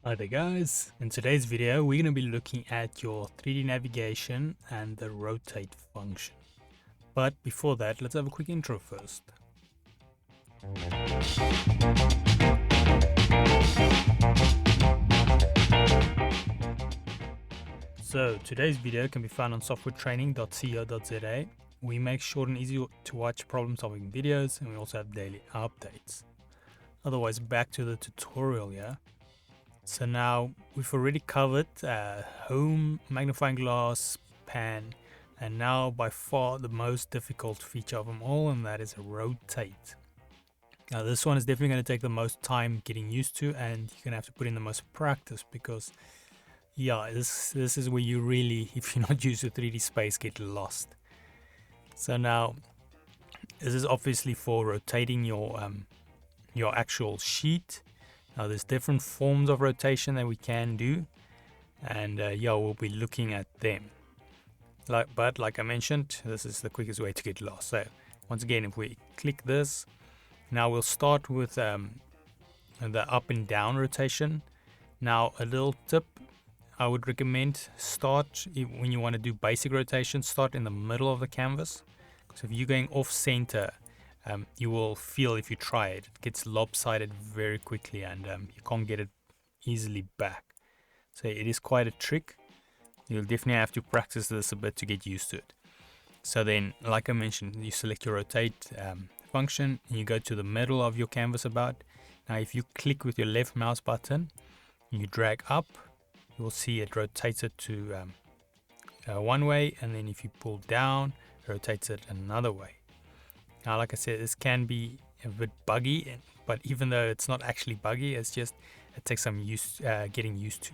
Hi there guys, in today's video we're going to be looking at your 3D navigation and the rotate function. But before that, let's have a quick intro first. So today's video can be found on softwaretraining.co.za. We make short and easy to watch problem solving videos, and we also have daily updates. Otherwise, back to the tutorial here. So now we've already covered home, magnifying glass, pan, and now by far the most difficult feature of them all, and that is rotate. Now this one is definitely going to take the most time getting used to, and you're going to have to put in the most practice because yeah, this is where you really, if you're not used to 3D space, get lost. So now this is obviously for rotating your actual sheet. Now there's different forms of rotation that we can do, and yeah, we'll be looking at them. But like I mentioned, this is the quickest way to get lost. So once again, if we click this, now we'll start with the up and down rotation. Now a little tip, I would recommend start when you want to do basic rotation, start in the middle of the canvas, because if you're going off center, you will feel, if you try it, it gets lopsided very quickly, and you can't get it easily back. So it is quite a trick. You'll definitely have to practice this a bit to get used to it. So then, like I mentioned, you select your rotate function and you go to the middle of your canvas about. Now if you click with your left mouse button and you drag up, you will see it rotates it to one way, and then if you pull down, it rotates it another way. Now like I said, this can be a bit buggy, but even though it's not actually buggy, it's just it takes some getting used to.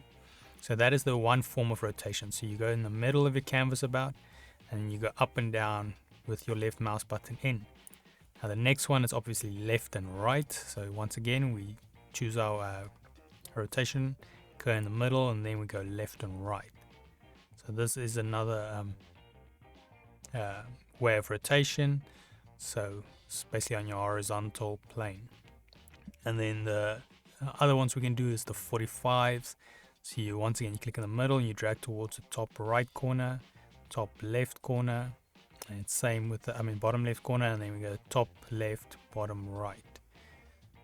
So that is the one form of rotation. So you go in the middle of your canvas about, and you go up and down with your left mouse button in. Now the next one is obviously left and right. So once again, we choose our rotation, go in the middle, and then we go left and right. So this is another way of rotation. So it's basically on your horizontal plane. And then the other ones we can do is the 45s. So you once again, you click in the middle and you drag towards the top right corner, top left corner, and it's same with the bottom left corner, and then we go top left, bottom right.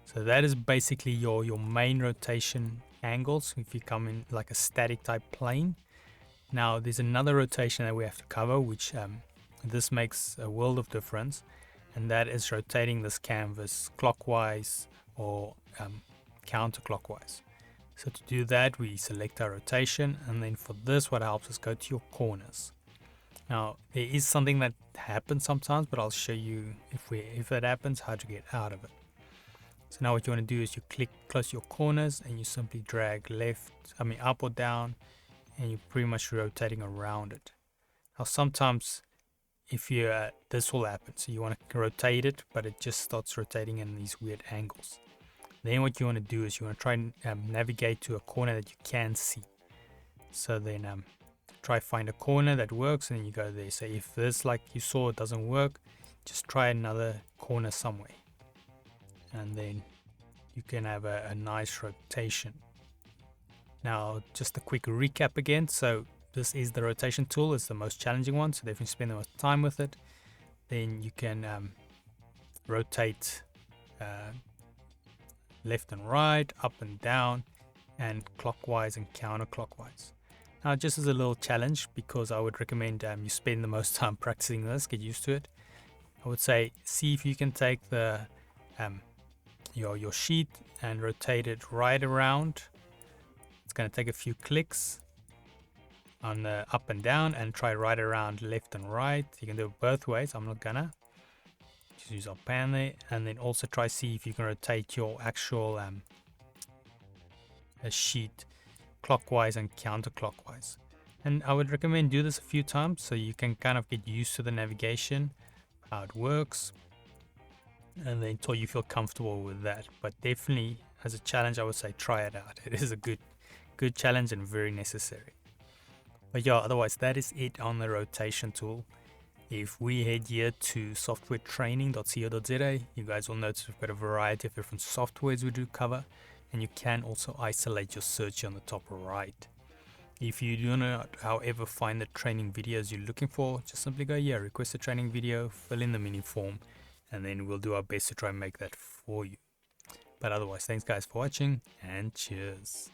So that is basically your main rotation angles if you come in like a static type plane. Now there's another rotation that we have to cover, which this makes a world of difference, and that is rotating this canvas clockwise or counterclockwise. So to do that, we select our rotation, and then for this, what helps us go to your corners. Now there is something that happens sometimes, but I'll show you if that happens, how to get out of it. So now what you want to do is you click close to your corners and you simply drag up or down, and you're pretty much rotating around it. Now sometimes if you this will happen, so you want to rotate it, but it just starts rotating in these weird angles. Then what you want to do is you want to try and navigate to a corner that you can see. So then try find a corner that works, and then you go there. So if this, like you saw, it doesn't work, just try another corner somewhere, and then you can have a nice rotation. Now just a quick recap again. So this is the rotation tool. It's the most challenging one, so definitely spend the most time with it. Then you can rotate left and right, up and down, and clockwise and counterclockwise. Now just as a little challenge, because I would recommend you spend the most time practicing this, get used to it, I would say see if you can take the your sheet and rotate it right around. It's going to take a few clicks on the up and down, and try right around left and right. You can do it both ways. I'm not gonna just use our pan there, and then also try see if you can rotate your actual sheet clockwise and counterclockwise. And I would recommend do this a few times so you can kind of get used to the navigation, how it works, and then until you feel comfortable with that. But definitely as a challenge, I would say try it out. It is a good challenge and very necessary. But yeah, otherwise that is it on the rotation tool. If we head here to softwaretraining.co.za, you guys will notice we've got a variety of different softwares we do cover. and you can also isolate your search on the top right. If you do not, however, find the training videos you're looking for, just simply go here, request a training video, fill in the mini form, and then we'll do our best to try and make that for you. But otherwise, thanks guys for watching, and cheers.